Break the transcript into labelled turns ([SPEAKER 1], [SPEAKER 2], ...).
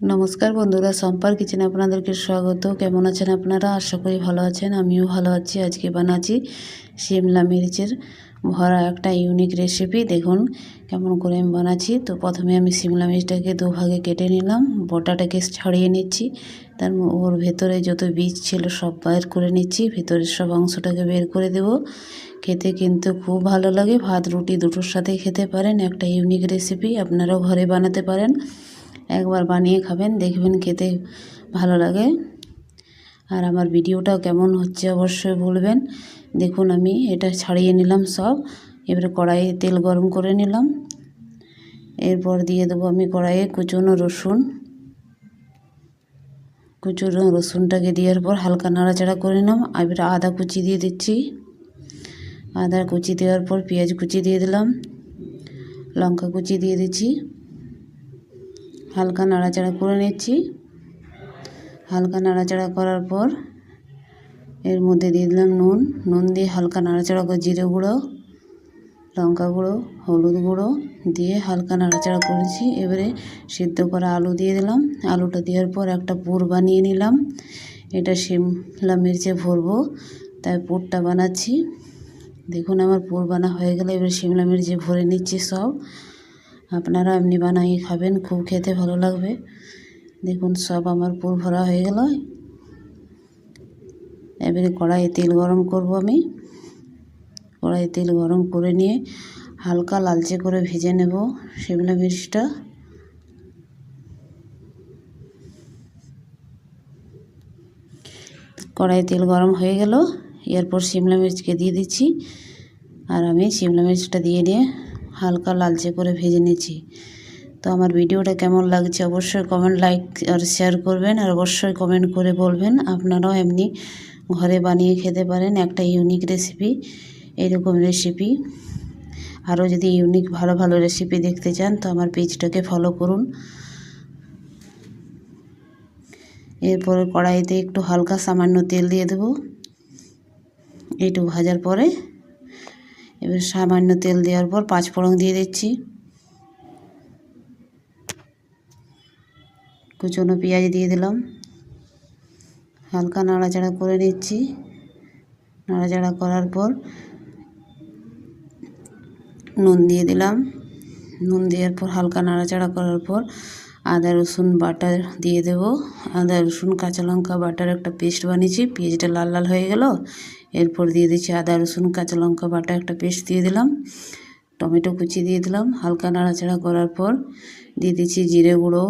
[SPEAKER 1] নমস্কার বন্ধুরা, সম্পার কিচেনে আপনাদেরকে স্বাগত। কেমন আছেন আপনারা? আশা করি ভালো আছেন। আমিও ভালো আছি। আজকে বানাচ্ছি শিমলা মির্চের ভরা একটা ইউনিক রেসিপি। দেখুন কেমন করে আমি বানাচ্ছি। তো প্রথমে আমি শিমলা মির্চটাকে দুভাগে কেটে নিলাম, বটাটাকে ছাড়িয়ে নিচ্ছি, তার ওর ভেতরে যত বীজ ছিল সব বের করে নিচ্ছি, ভেতরের সব অংশটাকে বের করে দেব। খেতে কিন্তু খুব ভালো লাগে, ভাত রুটি দুটোর সাথে খেতে পারেন। একটা ইউনিক রেসিপি, আপনারাও ঘরে বানাতে পারেন। একবার বানিয়ে খাবেন, দেখবেন খেতে ভালো লাগে। আর আমার ভিডিওটাও কেমন হচ্ছে অবশ্যই বলবেন। দেখুন আমি এটা ছাড়িয়ে নিলাম সব। এবারে কড়াইয়ে তেল গরম করে নিলাম। এরপর দিয়ে দেবো আমি কড়াইয়ে কুচনো রসুন। কুচনো রসুনটাকে দেওয়ার পর হালকা নাড়াচাড়া করে নিলাম। এবারে আদা কুচি দিয়ে দিচ্ছি। আদা কুচি দেওয়ার পর পেঁয়াজ কুচি দিয়ে দিলাম, লঙ্কা কুচি দিয়ে দিচ্ছি। হালকা নাড়াচাড়া করে নিচ্ছি। হালকা নাড়াচাড়া করার পর এর মধ্যে দিয়ে দিলাম নুন দিয়ে হালকা নাড়াচাড়া করে জিরে গুঁড়ো, লঙ্কা গুঁড়ো, হলুদ গুঁড়ো দিয়ে হালকা নাড়াচাড়া করেছি। এবারে সিদ্ধ করা আলু দিয়ে দিলাম। আলুটা দেওয়ার পর একটা পুর বানিয়ে নিলাম। এটা শিমলা মির্চে ভরবো, তাই পুরটা বানাচ্ছি। দেখুন আমার পুর বানা হয়ে গেলে এবারে শিমলা মির্চে ভরে নিচ্ছি সব। আপনারা এমনি বানিয়ে খাবেন, খুব খেতে ভালো লাগবে। দেখুন সব আমার পুর ভরা হয়ে গেল। এবারে কড়াইয়ে তেল গরম করব আমি। কড়াইয়ে তেল গরম করে নিয়ে হালকা লালচে করে ভেজে নেব শিমলা মির্চটা। কড়াইয়ে তেল গরম হয়ে গেল, এরপর শিমলা মির্চকে দিয়ে দিচ্ছি। আর আমি শিমলা মির্চটা দিয়ে নিয়ে হালকা লালচে করে ভেজে নিচ্ছি। তো আমার ভিডিওটা কেমন লাগছে অবশ্যই কমেন্ট, লাইক আর শেয়ার করবেন। আর অবশ্যই কমেন্ট করে বলবেন আপনারাও এমনি ঘরে বানিয়ে খেতে পারেন। একটা ইউনিক রেসিপি, এরকম রেসিপি আরও যদি ইউনিক ভালো ভালো রেসিপি দেখতে চান তো আমার পেজটাকে ফলো করুন। এরপর কড়াইতে একটু হালকা সামান্য তেল দিয়ে দেব। একটু ভাজার পরে এবার সামান্য তেল দেওয়ার পর পাঁচফোড়ন দিয়ে দিচ্ছি। কুচনো পেঁয়াজ দিয়ে দিলাম। হালকা নাড়াচাড়া করে নিচ্ছি। নাড়াচাড়া করার পর নুন দিয়ে দিলাম। নুন দেওয়ার পর হালকা নাড়াচাড়া করার পর আদা রসুন বাটা দিয়ে দেব। আদা রসুন কাঁচা লঙ্কা বাটার একটা পেস্ট বানিয়েছি। পেঁয়াজটা লাল লাল হয়ে গেল, এরপর দিয়ে দিচ্ছি আদা রসুন কাঁচা লঙ্কা বাটা একটা পেস্ট দিয়ে দিলাম। টমেটো কুচি দিয়ে দিলাম। হালকা নাড়াচাড়া করার পর দিয়ে দিচ্ছি জিরে গুঁড়ো,